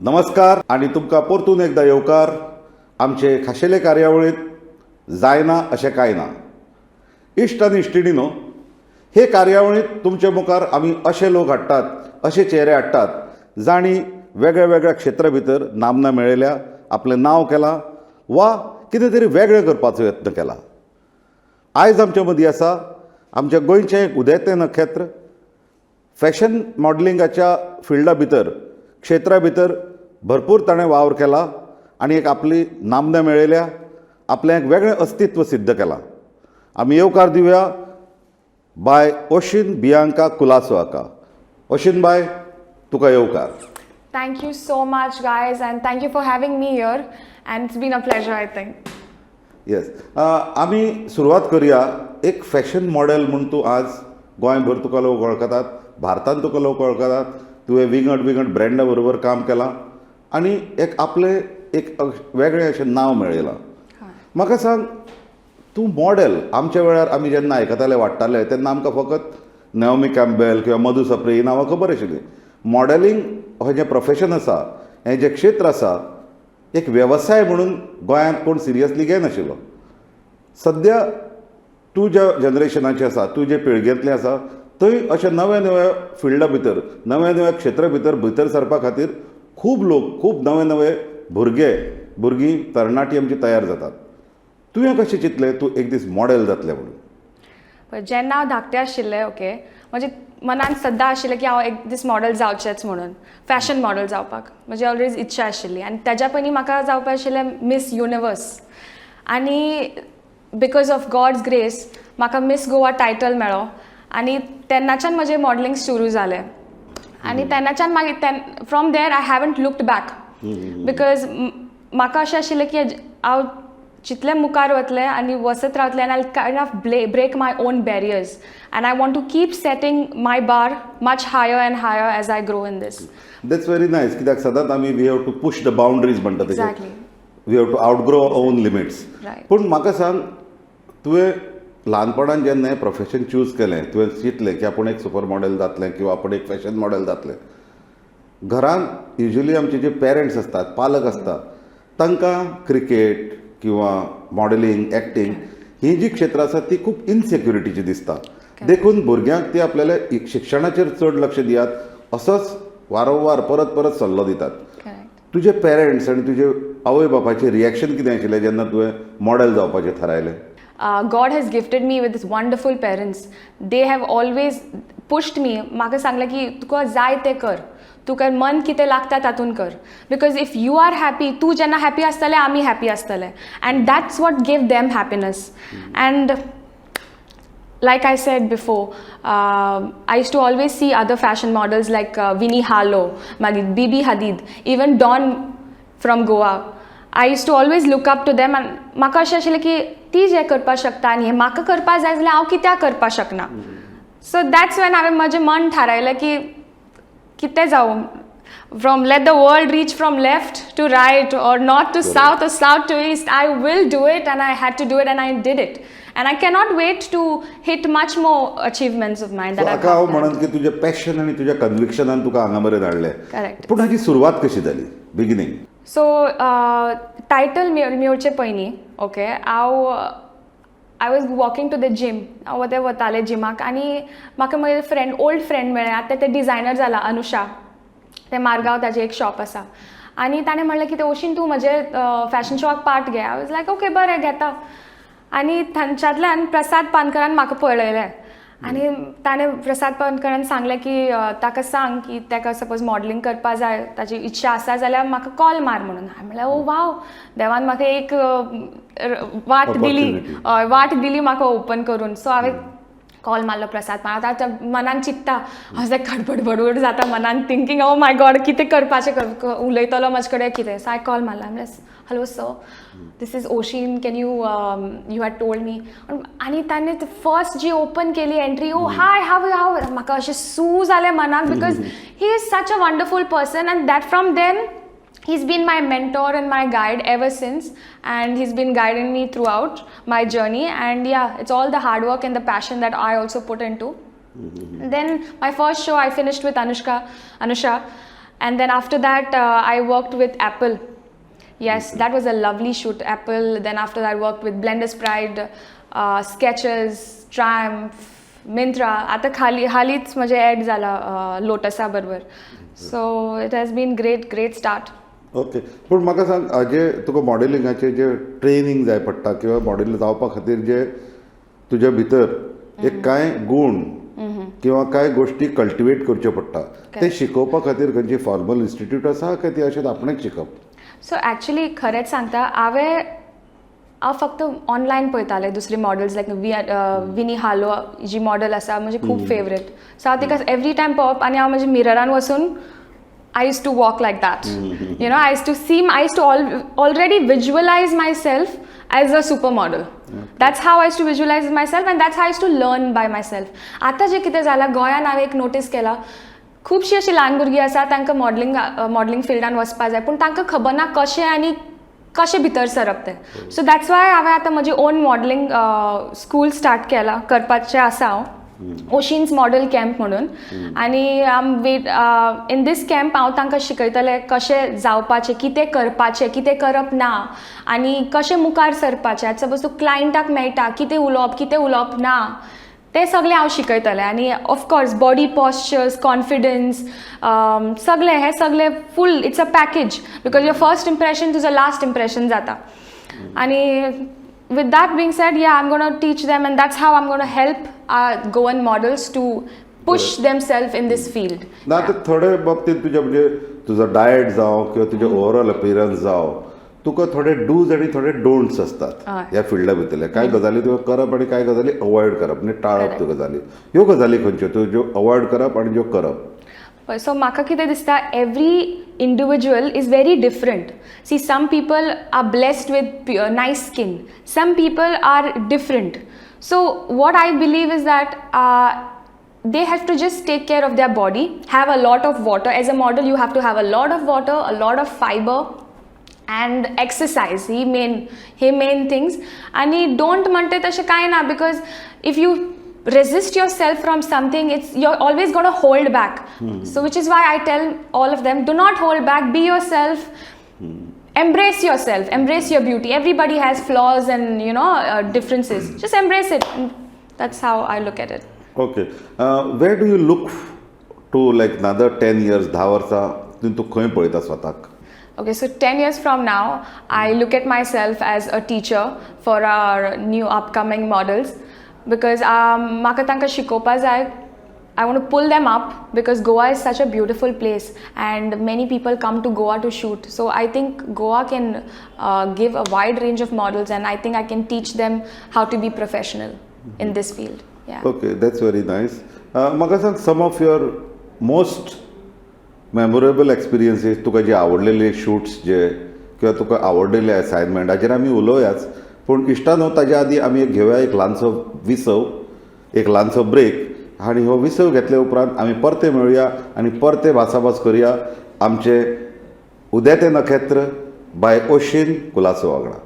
नमस्कार आणि तुमकां परतून एकदा येवकार आमचे खाशेले कार्यावळीत जायना अशें कांय ना. इश्ट आनी इश्टिणीनो, हे कार्यावळींत तुमचे मुखार आमी अशे लोक हाडटात, अशे चेहरे हाडटात जांणी वेगळ्या वेगळ्या क्षेत्रा भितर नामना मेळयल्या, आपलें नांव केलां वा कितें तरी वेगळें करपाचो यत्न केला. आयज आमचे मदीं आसा आमचे गोंयचें एक उदेतें नखेत्र, फॅशन मॉडलिंगाच्या फिल्डा भितर क्षेत्रा भितर भरपूर ताणें वावर केला आनी एक आपली नामना मेळयल्या, आपलें एक वेगळें अस्तित्व सिद्ध केलां. आमी येवकार दिवया बाय ओशीन बियांका कुलासो हाका. ओशीन बाय, तुका येवकार. Thank you so much, guys, and thank you for having me here. And it's been a pleasure, I think. Yes, आमी सुरवात करुया. एक फॅशन मॉडेल म्हूण तूं आज गोंयभर तुका लोक वळखतात, भारतांत तुका लोक वळखतात. तुवें विंगड ब्रँडा बरोबर काम केलां आनी एक आपलें एक वेगळें अशें नांव मेळयलां. म्हाका सांग, तूं मॉडेल आमच्या वेळार आमी जेन्ना आयकताले वाडटाले तेन्ना आमकां फकत नेओमी कॅम्पबेल किंवा मधु सप्रे ही नांवां खबर आशिल्लीं. मॉडेलिंग हें जें प्रोफेशन आसा, हें जें क्षेत्र आसा, एक वेवसाय म्हणून गोंयांत कोण सिरियसली घेनाशिल्लो. सद्या तूं ज्या जनरेशनाचें आसा, तूं जे पिळगेंतलें आसा, थंय अशे नवे नवे फिल्डा भितर, नवे नवे क्षेत्रा भितर सरपा खातीर खूब लोक, खूब नवे भुरगीं तरणाटी आमची तयार जातात. तुवें कशें चिंतलें तूं एक दीस मॉडेल जातलें म्हणून? पण जेन्ना हांव धाकटें आशिल्लें, ओके, म्हणजे मनान सद्दां आशिल्लें की हांव एक दीस मॉडेल जावचेंच म्हणून, फॅशन मॉडेल जावपाक म्हजी ऑलवेज इच्छा आशिल्ली. आनी तेज्या पयलीं म्हाका जावपाक आशिल्लें मिस युनिवर्स. आनी बिकॉज ऑफ गॉड्स ग्रेस म्हाका मिस गोवा टायटल मेळ्ळो आनी तेन्नाच्यान म्हजें मॉडलिंग सुरू जालें. आनी तेन्नाच्यान मागीर from there I haven't looked back, because म्हाका अशें आशिल्लें की हांव जितलें मुखार वतलें आनी वचत रावतलें आनी I kind of break my own barriers and I want to keep setting my bar much higher and higher as I grow in this. That's very nice. कित्याक सदांच आमी we have to push the boundaries म्हणटा तशें. Exactly. We have to outgrow our own limits. पूण म्हाका सांग, तुवें ल्हानपणान जेन्ना हें प्रोफेशन चूज केलें, तुवें चिंतलें की आपूण एक सुपर मॉडेल जातलें किंवा आपूण एक फॅशन मॉडेल जातलें. घरांत युजली आमचे जे पेरंट्स आसतात, पालक आसतात, तांकां क्रिकेट किंवा मॉडेलिंग, एक्टींग ही जी क्षेत्रां आसात ती खूब इनसेक्युरिटीची दिसता. देखून भुरग्यांक ती आपल्याला शिक्षणाचेर चड लक्ष दियात असोच वारंवार परत सल्लो दितात. तुजे पेरंट्स आनी तुजे आवय बापाचें रिएक्शन कितें आशिल्लें जेन्ना तुवें मॉडेल जावपाचें थारायलें? God has gifted me with wonderful parents. They have always pushed me. म्हाका सांगलें की तुका जाय तें कर, तुका मन कितें लागता तातून कर, because if you are happy, तूं जेन्ना हॅपी आसतलें आमी हॅपी आसतले, and that's what give them happiness. And like I said before, I used to always see other fashion models like Winnie Harlow, Bibi Hadid, even Dawn from Goa. I used to always look up to them and म्हाका अशें आशिल्लें की ती जें करपाक शकता आनी हें म्हाका करपाक जाय जाल्यार हांव कित्याक करपाक शकना. सो दॅट्स वेन हांवें म्हजें मन थारायलें की कितें जावं, from let the world reach from left to right or north to south or south to east, I will do it, and I had to do it and I did it. And I cannot wait to hit much more achievements of mine that I've हांव म्हणन की तुजें passion आनी तुज्या कन्विक्शनान तुका हांगा मेरेन हाडलें. करेक्ट. पूण हाची सुरवात कशी जाली, बिगिनींग? सो टायटल मेळचे पयलीं, okay, I was walking to the gym. हांव ते वतालें जिमाक आनी म्हाका म्हजे ओल्ड फ्रेंड मेळ्ळे. आतां ते डिझायनर जाला, अनुषा. ते मारगांव ताजें एक शॉप आसा. आनी ताणें म्हणलें की ते ओशीन तूं म्हजे फॅशन शोवाक पार्ट घे. आय वॉज लायक ओके बरें घेता. आनी थंयच्यांतल्यान प्रसाद पानकरान म्हाका पळयलें आनी ताणें प्रसाद पानकरान सांगलें की ताका सांग की ताका सपोज मॉडलिंग करपा जाय, ताची इच्छा आसा जाल्यार म्हाका कॉल मार म्हणून. हांवें म्हणलें ओ वाव, देवान म्हाका एक वाट दिली म्हाका ओपन करून. सो हांवें कॉल मारलो प्रसाद पान. आतां मनान चिंत्ता, हांव खडबड जाता मनान, थिंकींग ओ माय गॉड कितें करपाचें, उलयतलो म्हजे कडेन कितें. सो हांवें कॉल मारलो. हांवें hello sir, this is Oshin, can you had told me. आनी ताणें फर्स्ट जी ओपन केली एंट्री, ओ हाय हांव म्हाका अशें सू जालें मनाक, because he is such a wonderful person. And that from then he's been my mentor and my guide ever since, and he's been guiding me throughout my journey. And yeah, it's all the hard work and the passion that I also put into. Then my first show I finished with Anusha, And then after that, I worked with Apple. Yes, that was a lovely shoot. Apple. Then after that, I worked with Blender's Pride, Sketches, Triumph, Myntra. आता हालीच म्हजे add जाला लोटसा बरोबर. So it has been great start. Okay. पूण म्हाका सांग, हाजे तुका मॉडेलिंगाचे जे training जाय पडटा किंवा मॉडेल जावपा खातीर जे तुज्या भितर एक कांय गुण किंवा कांय गोश्टी कल्टिवेट करच्यो पडटा, ते शिकोवपा खातीर खंयची फॉर्मल इन्स्टिट्यूट आसा काय ती अशेंच आपणेच शिकप? सो ॲक्च्युली खरेंच सांगता, हांव फक्त ऑनलायन पळयतालें दुसरे मॉडल्स लायक विनी हालो जी मॉडल आसा म्हजी खूब फेवरेट. सो हांव तिका एवरी टायम पळोवप आनी हांव म्हज्या मिररान वचून I used to walk like that. You know, I used to already visualize myself as a supermodel. That's how I used to visualize myself and that's how I used to learn by myself. आता जे कितें जालां गोंयान हांवें एक notice केला, खुबशीं अशीं ल्हान भुरगीं आसा तांकां मॉडलिंग फिल्डान वचपा जाय, पूण तांकां खबर ना कशें आनी कशें भितर सरप तें. सो दॅट्स वाय हांवें आतां म्हजें ओन मॉडलिंग स्कूल स्टार्ट केला, करपाचें आसा हांव. ओशिन्स मॉडल कॅम्प म्हणून. आनी इन दीस कॅम्प हांव तांकां शिकयतलें कशें जावपाचें, कितें करपाचें, कितें करप ना, आनी कशें मुखार सरपाचें. आतां सपोज तूं क्लायंटाक मेळटा, कितें उलोवप ना, तें सगळें हांव शिकयतलें. आनी ऑफकोर्स बॉडी पॉस्चर्स, कॉन्फिडन्स, हें सगळें full it's a package, because your first impression तुजो लास्ट इम्प्रेशन जाता. आनी with that being said, yeah, I'm going to teach them and that's how I'm going to help our Goan models to push themselves in this field. ना तर थोडे बाबतीत तुझ्या म्हणजे तुझा डायट जावं किंवा तुझे ओवरऑल अपियरन्स जावं, तुका थोडे डूज आणि थोडे डोंट्स असतात ह्या फिल्डा भितरले. कांय गजाली तुका करप आणि कांय गजाली अवॉयड करप, म्हणजे टाळप त्यो गजाली. ह्यो गजाली खंयच्यो त्यो ज्यो अवॉयड करप आणि ज्यो करप? So म्हाका कितें दिसता, every individual is very different. See, some people are blessed with nice skin, some people are different. So what I believe is that they have to just take care of their body, have a lot of water. As a model you have to have a lot of water, a lot of fiber and exercise. He main things. आणि don't म्हणते तशें कांय ना, because if you resist yourself from something, you're always going to hold back. So which is why I tell all of them, do not hold back, be yourself. Embrace yourself, embrace your beauty. Everybody has flaws and differences. Just embrace it. That's how I look at it. Okay. Where do you look to, like another 10 years, 10 वर्सां तूं खंय पळयता स्वताक? Okay, so 10 years from now, I look at myself as a teacher for our new upcoming models. Because म्हाका तांकां शिकोवपा जाय. I want to pull them up because Goa is such a beautiful place and many people come to Goa to shoot. So I think Goa can give a wide range of models and I think I can teach them how to be professional in this field. Yeah. Okay, that's very nice. म्हाका सांग, some of your most memorable experiences, तुका जे आवडलेले shoots जे किंवा तुका आवडलेले assignment, हाजेर आमी उलोवयाच. पूण इश्टा न्हू, ताज्या आदी आमी घेवया एक ल्हानसो विसव, एक ल्हानसो ब्रेक. आनी हो विसव घेतले उपरांत आमी परते मेळुया आनी परते भासाभास करुया आमचे उदेते नखेत्र बाय ओशीन कुलासो वांगडा.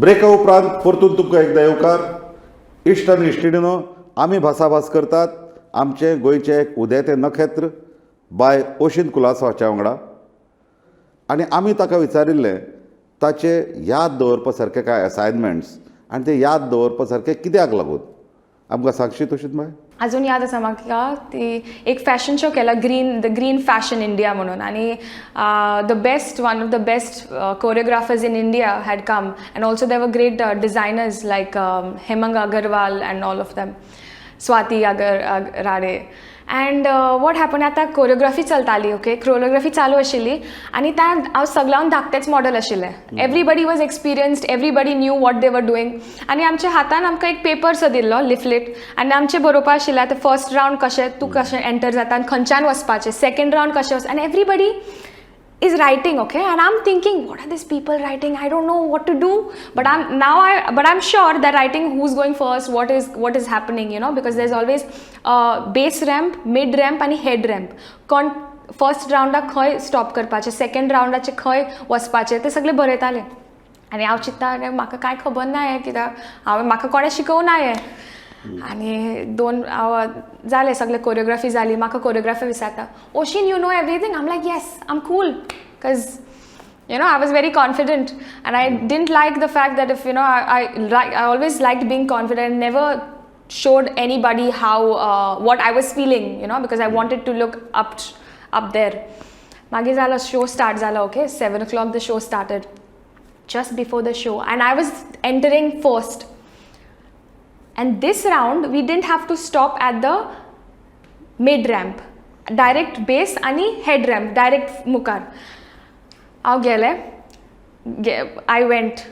ब्रेका उपरांत परतून तुमकां एकदा येवकार. इश्ट आनी इश्टिणीनो, आमी भासाभास करतात आमचे गोंयचे एक उदेते नखेत्र बाय ओशीन कुलासो हाच्या वांगडा. आनी आमी ताका विचारिल्लें ताचे याद दवरपा सारके कांय असायनमेंट्स आनी ते याद दवरपा सारके कित्याक लागून. आमकां सांगशी तशीच माय? अजून याद आसा म्हाका, ती एक फॅशन शो केला, द ग्रीन फॅशन इंडिया म्हणून. आणि one of the best choreographers in India had come and also there were great designers like Hemang Agarwal and all of them, Swati Rade. And what happen आतां कोरियोग्राफी चलताली ओके कोरियोग्राफी चालू आशिल्ली आनी त्या हांव सगळ्यांक धाकटेच मॉडल आशिल्लें everybody was experienced everybody knew what they were doing आनी आमच्या हातान आमकां एक पेपर सो दिल्लो लिफलेट आनी आमचें बरोवपा आशिल्लें आतां फर्स्ट रावंड कशें तूं कशें एंटर जाता आनी खंयच्यान वचपाचें सेकेंड रावंड कशें वच आनी everybody is writing, okay, and I'm thinking, what are these people writing? I don't know what to do, but I'm sure that writing who's going first, what is happening, you know, because there's always base ramp, mid ramp, and head ramp. First round खंय stop करपाचें, second round खंय वचपाचें ते सगळे बरयताले आनी हांव चिंत्ता म्हाका कांय खबर ना हें कित्याक म्हाका कोणें शिकोवना हें आनी जालें सगळें कोरियोग्राफी जाली म्हाका कोरियोग्राफी विचारता ओशीन यू नो एवरीथींग आम लायक येस आम cool because you know I was very confident and I didn't like the fact that if you know I always liked being confident, never showed anybody how what I was feeling, you know, because I wanted to look up there. Magi zala show start zala, okay, 7 o'clock the show started. Just before the show and I was entering first. And this round we didn't have to stop at the mid ramp, direct base आणि head ramp, direct मुखार. हांव गेलें, I went,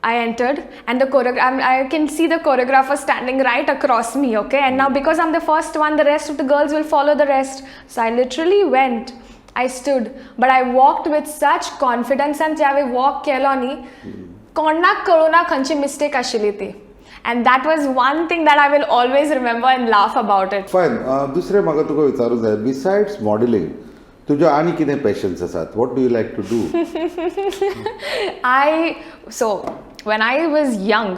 I entered and I can see the choreographer standing right across me, okay, and now because I'm the first one the rest of the girls will follow the rest, so I literally went, I stood, but I walked with such confidence and जेवे walk केलो न्ही कोणाक कळुना खंयची mistake आशिल्ली ती. And that was one thing that I will always remember and laugh about it. Fine. दुसरें म्हाका तुका विचारूंक जाय besides modeling तुज्यो आनी कितें passions आसात? What do you like to do? So when I was young,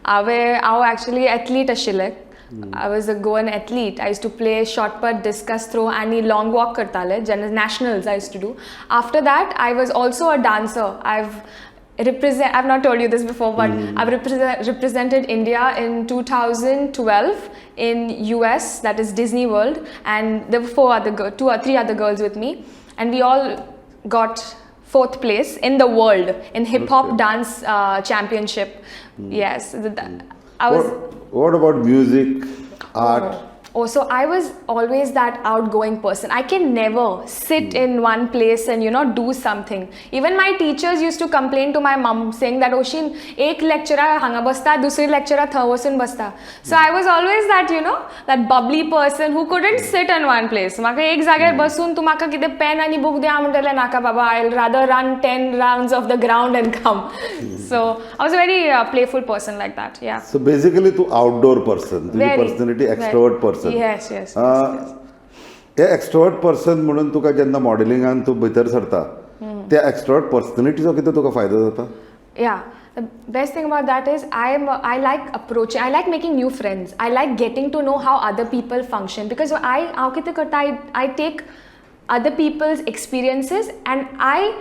I actually athlete आशिल्लें. I was a Goan athlete. I used to play shot put, discus throw and long walk करताले. Nationals I used to do. After that, I was also a dancer. I've not told you this before, but I've represented India in 2012 in US, that is Disney World, and there were 2 or 3 other girls with me, and we all got 4th place in the world in hip hop dance championship. Yes, I was. What about music, art? So I was always that outgoing person. I can never sit in one place and you know do something. Even my teachers used to complain to my mom saying that Oshin ek lecturer hanga basta dusri lecturer thar wasun basta. So I was always that you know that bubbly person who couldn't sit in one place. Maka ek jagar basun tu maka kide pen ani book de amtele naka baba, I'll rather run 10 rounds of the ground and come. So I was a very playful person like that. Yeah. So basically tu outdoor person. तुझी personality extrovert person. Yes. हे extrovert person म्हणून तुका जेन्ना मॉडेलिंगान तूं भितर सरता त्या extrovert पर्सनॅलिटीचो कितें तुका फायदो जाता? Yeah, the best thing about that is I like approaching, I like making new friends. I like getting to know how other people function because हांव कितें करता I take other people's experiences and I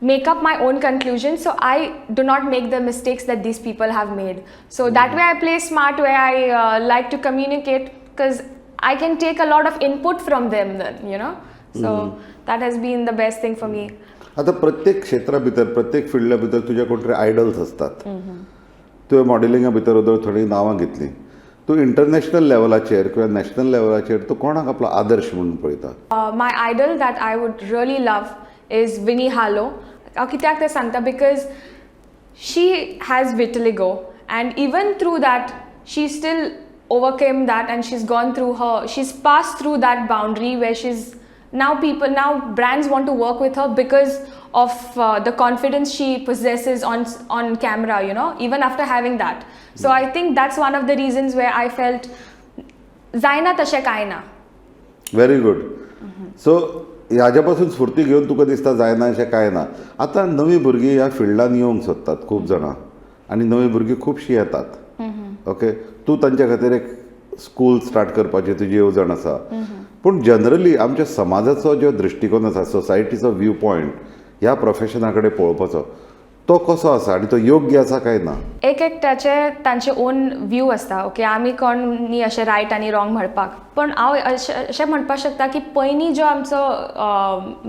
make up my own conclusions, so I do not make the mistakes that these people have made. So that way I play smart, where I like to communicate because I can take a lot of input from them then, you know. So that has been the best thing for me. आता प्रत्येक क्षेत्रा भितर प्रत्येक फिल्डा भितर तुज्या कोण idols असतात. तुवें मॉडेलिंगा भितर थोडी नांवां घेतली. तूं इंटरनॅशनल लेवलाचेर किंवा नॅशनल लेवलाचेर तूं कोणाक आपलो आदर्श म्हणून पळयता? My idol that I would really love is Winnie Harlow. हांव कित्याक तें सांगता because she has vitiligo and even through that she still overcame that and she's passed through that boundary where she's now brands want to work with her because of the confidence she possesses on camera, you know, even after having that. So I think that's one of the reasons where I felt जायना तशें कांय ना. Very good. So ह्याच्या पासून स्फूर्ती घेवन तुका दिसता जायना अशें कांय ना. आतां नवी भुरगीं ह्या फिल्डान येवंक सोदतात खूब जाणां आनी नवी भुरगीं खुबशीं येतात. ओके, तूं तांच्या खातीर एक स्कूल स्टार्ट करपाची तुजी येवजण आसा. पूण जनरली आमच्या समाजाचो जो दृश्टिकोन आसा, सोसायटीचो व्यू पॉयंट ह्या प्रोफेशना कडेन पळोवपाचो तो कसो आसा आनी तो योग्य आसा काय ना? एकट्याचे तांचे ओन व्यू आसता. ओके, आमी कोण न्ही अशें रायट आनी रॉंग म्हणपाक, पण हांव अशें म्हणपाक शकता की पयलीं जो आमचो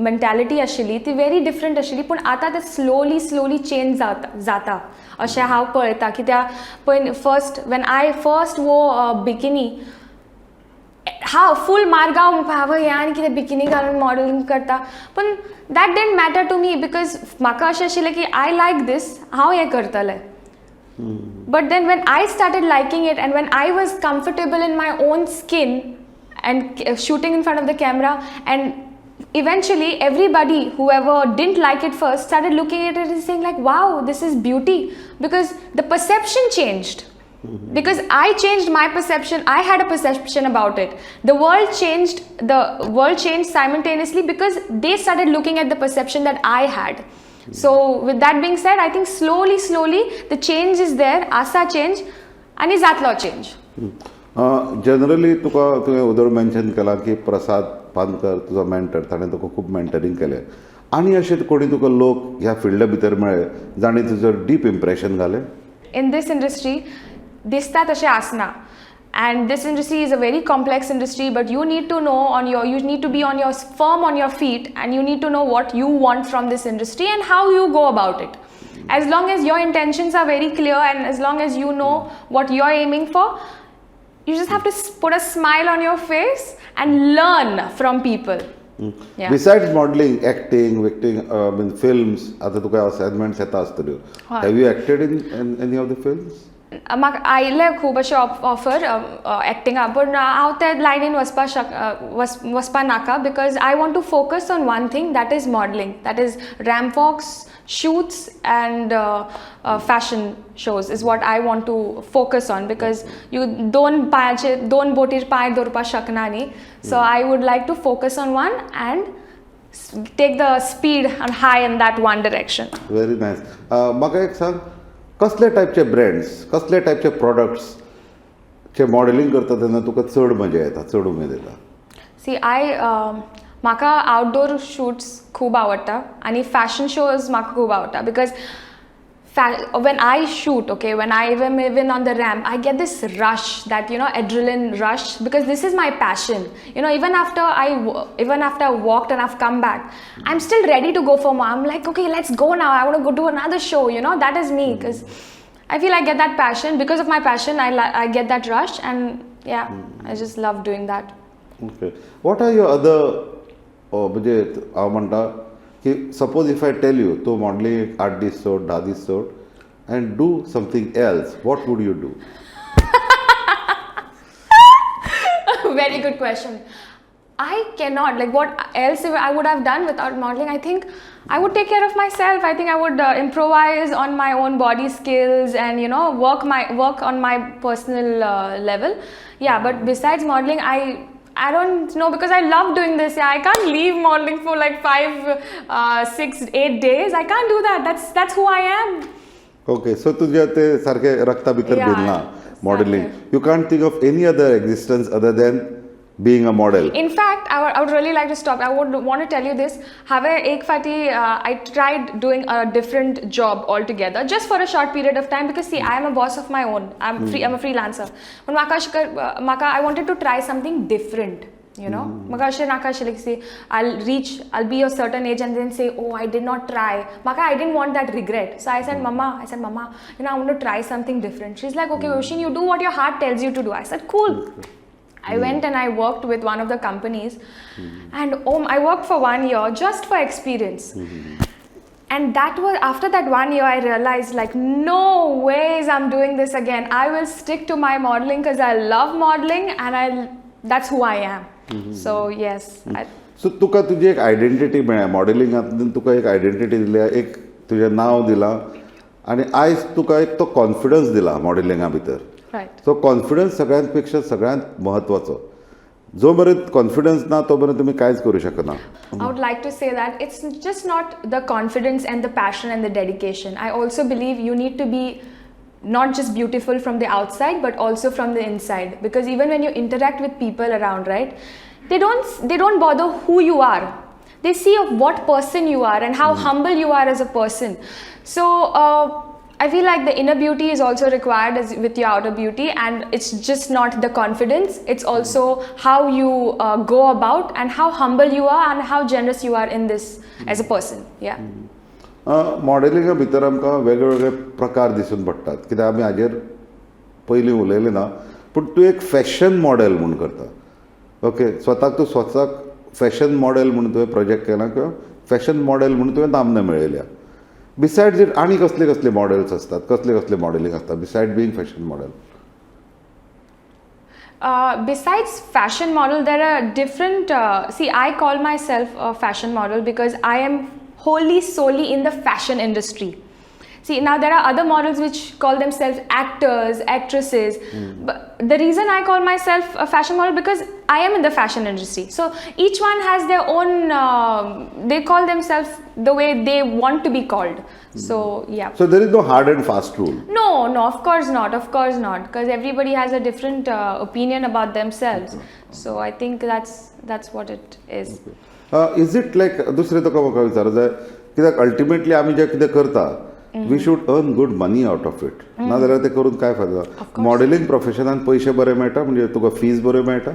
मेंटॅलिटी आशिल्ली ती व्हेरी डिफरंट आशिल्ली, पूण आतां तें स्लोली चेंज जाता अशें हांव पळयता. कित्याक वेन आय फर्स्ट वो बिकिनी हांव फूल मारगांव हांव हें आनी कितें बिकिनी घालून मॉडलिंग करता पूण that didn't matter to me because म्हाका अशें आशिल्लें की आय लायक दीस हांव हें करतलें. But then when I started liking it and when I was comfortable in my own skin and shooting in front of the camera, and eventually everybody, whoever didn't like it first, started looking at it and saying like, wow, this is beauty, because the perception changed. Because I changed my perception, I had a perception about it. The world changed simultaneously because they started looking at the perception that I had. So with that being said, I think slowly the change is there, asa change आणि जातलो change. Generally तुका तुवें उदळ mention केला की प्रसाद पानकर तुजो mentor ताणें तुका खूब मेंटरींग केलें आनी अशें कोणी तुका लोक ह्या फिल्डा भितर मेळ्ळे जाणी तुजो डीप इम्प्रेशन घालें? इन दिस इंडस्ट्री दिसता तशें आसना. And this industry is a very complex industry, but you need to know you need to be firm on your feet, and you need to know what you want from this industry and how you go about it. As long as your intentions are very clear and as long as you know what you're aiming for, you just have to put a smile on your face and learn from people. Yeah. Besides modeling, acting, films, आता तुका assignments येता आसतल्यो. Have you acted in any of the films? म्हाका आयले खूब अशे offer एक्टिंगा पूण हांव त्या लायनीन वचपा नाका because I want to focus on one thing that is modelling, that is ramp walks, shoots and fashion shows is what I want to focus on because you दोन बोटीर पांय दवरपा शकना न्ही. So I would like to focus on one and take the speed and high in that one direction. Very nice. म्हाका एक सांग, कसले टायपचे ब्रँड्स, कसले टायपचे प्रॉडक्ट्सचे मॉडेलिंग करता तेन्ना तुका चड मजा येता, चड उमेद येता? सी म्हाका आउटडोर शूट्स खूब आवडटा आनी फॅशन शोज म्हाका खूब आवडटा because when I shoot, okay, when I even on the ramp, I get this rush, that adrenaline rush, because this is my passion. Even after I walked and I've come back, I'm still ready to go for more. I'm like, okay, let's go now. I want to go do another show. That is me, because I feel I get that passion. Because of my passion, I get that rush, and yeah, I just love doing that. Okay, what are your other म्हणजे हांव म्हणटा की suppose if I tell you तूं modelling 8 दीस सोड 10 दीस सोड and do something else, what would you do? Very good question. I cannot, like, what else I would have done without modeling? I think I would take care of myself. I think I would improvise on my own body skills and work on my personal level. Yeah, but besides modeling, I don't know, because I love doing this. Yeah, I can't leave modeling for like 5, 6, 8 days. I can't do that. That's who I am. Okay, so तुझ्या ते सारखे रक्ता भितर भिनला modelling. You can't think of any other existence other than being a model. In fact, I would really like to stop. I would want to tell you this. I tried doing a different job altogether, just for a short period of time, because see, I am a boss of my own. I'm a freelancer. But I wanted to try something different. I'll be a certain age and then say, oh, I did not try. I didn't want that regret. So I said, Mama, I want to try something different. She's like, okay, Oshin, you do what your heart tells you to do. I said, cool. I went and I worked with one of the companies, and I worked for 1 year just for experience. And that was after that 1 year, I realized, like, no ways I'm doing this again. I will stick to my modeling because I love modeling, and that's who I am. So yes. So तुका तुझी एक identity मेळ्ळ्या मॉडेलिंगांतल्यान, तुका एक identity दिल्या, एक तुजें नांव दिलां आनी आयज तुका एक तो कॉन्फिडन्स दिला मॉडेलिंगा भितर. सो कॉन्फिडन्स सगळ्यांत पेक्षा सगळ्यांत म्हत्वाचो. जो मेरेन कॉन्फिडन्स ना तो मेरेन तुमी कांयच करूं शकना. I would like to say that it's just not the confidence and the passion and the dedication. I also believe you need to be not just beautiful from the outside but also from the inside, because even when you interact with people around, right, they don't bother who you are. They see what person you are and how humble you are as a person. So I feel like the inner beauty is also required as with your outer beauty, and it's just not the confidence, it's also how you go about and how humble you are and how generous you are in this as a person. Yeah. मॉडेलिंगा भितर आमकां वेगवेगळे प्रकार दिसून पडटात, कित्याक आमी हाजेर पयलीं उलयले ना, पूण तूं एक फॅशन मॉडेल म्हूण करता. ओके, स्वताक फॅशन मॉडेल म्हणून तुवें प्रोजेक्ट केला किंवा फॅशन मॉडेल म्हणून तुवें नामना मेळयल्या. बिसायड्स इट आनी कसले कसले मॉडेल्स असतात, कसले कसले मॉडेलिंग असता besides being fashion model? Besides fashion model, there are different. See, I call myself a fashion model because I am wholly solely in the fashion industry. See, now there are other models which call themselves actors, actresses. But the reason I call myself a fashion model because I am in the fashion industry. So each one has their own. They call themselves the way they want to be called. So yeah. So there is no hard and fast rule. No, of course not. Of course not. Because everybody has a different opinion about themselves. So I think that's what it is. Is it लायक दुसरें तुका म्हाका विचारूं जाय, कित्याक ultimately आमी जें कितें करता we should earn good money out of it, नाजाल्यार तें करून काय फायदो? मॉडेलिंग प्रोफेशनान पयशे बरे मेळटा, म्हणजे तुका फीज बऱ्यो मेळटा?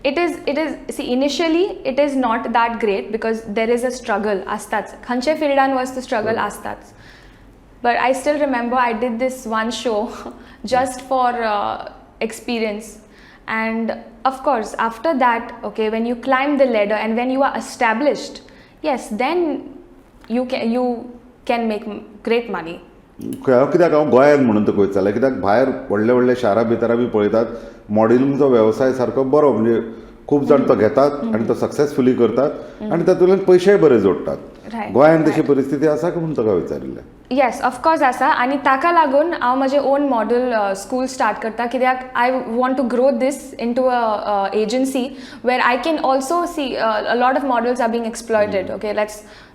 It is see, initially it is not that great because there is a struggle astats khanche fieldan was the struggle astats, but I still remember I did this one show just for experience, and of course after that, okay, when you climb the ladder and when you are established, yes, then you can make great money. कित्याक हांव गोंयांत म्हणून तुका विचारलें, कित्याक भायर व्हडल्या व्हडल्या शारा भितर आमी पळयतात मॉडेलिंगचो वेवसाय सारको बरो, म्हणजे खूब जाण तो घेतात आनी तो सक्सेसफुली करतात आनी तातूंतल्यान पयशेय बरे जोडटात. गोंयांत तशी परिस्थिती आसा काय म्हणून तुका विचारिल्लें? येस, ऑफकोर्स आसा, आनी ताका लागून हांव म्हजें ओन मॉडल स्कूल स्टार्ट करता, कित्याक I want to grow this into a agency where I can also see a lot of models are being exploited. Okay,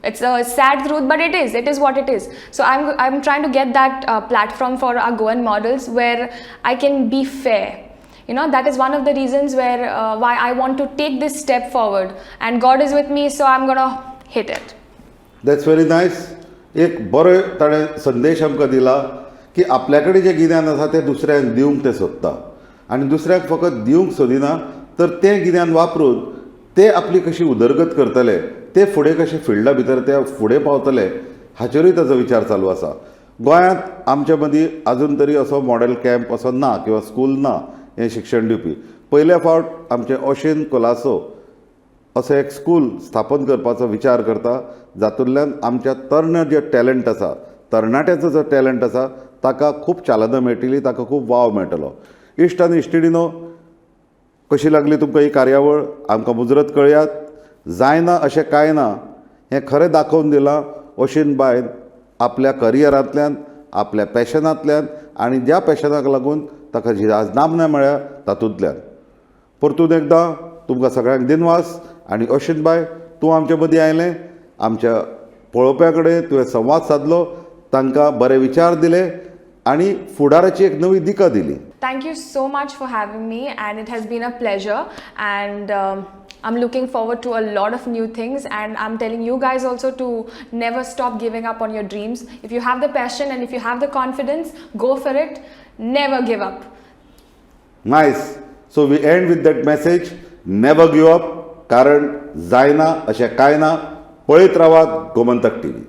it's a sad truth, but it is what it is. So I'm trying to get that platform for our Goan models where I can be fair. You know, that is one of the reasons where why I want to take this step forward, and God is with me, so I'm gonna hit it. That's very nice. एक बरो ताणें संदेश आमकां दिला की आपल्या कडेन जें गिन्यान आसा तें दुसऱ्यांक दिवंक ते सोदता, आनी दुसऱ्याक फकत दिवंक सोदिना तर तें गिन्यान वापरून ते आपली कशी उदरगत करतले, ते फुडें कशे फिल्डा भितर ते फुडें पावतले हाचेरूय ताचो विचार चालू आसा. गोंयांत आमच्या मदीं आजून तरी असो मॉडेल कॅम्प असो ना किंवा स्कूल ना हें शिक्षण दिवपी. पयल्या फावट आमचें ओशीन कोलासो असो एक स्कूल स्थापन करपाचो विचार करता, जातूंतल्यान आमच्या तर्ण जे टॅलंट आसा, तरणाट्याचो जो टॅलंट आसा ताका खूब चालना मेळटली, ताका खूब वाव मेळटलो. इश्ट आनी इश्टिणीनो, कशी लागली तुमकां ही कार्यावळ? आमकां मुजरत कळयात. जायना अशें कांय ना हें खरें दाखोवन दिलां ओशीन बायन आपल्या करियरांतल्यान, आपल्या पॅशनांतल्यान, आनी ज्या पॅशनाक लागून ताका जी आज नामना मेळ्ळ्या तातूंतल्यान. परतून एकदां तुमकां सगळ्यांक दिनवास. आनी ओशीन बाय, तूं आमचे मदीं आयलें, आमच्या पळोवप्यां कडेन तुवें संवाद सादलो, तांकां बरे विचार दिले आनी फुडाराची एक नवी दिका दिली. Thank you so much for having me, and it has been a pleasure, and I'm looking forward to a lot of new things, and I'm telling you guys also to never stop giving up on your dreams. If you have the passion and if you have the confidence, go for it. Never give up. Nice. So we end with that message. Never give up. कारण जायना अशें कांय ना. पळयत रावात Gomantak TV.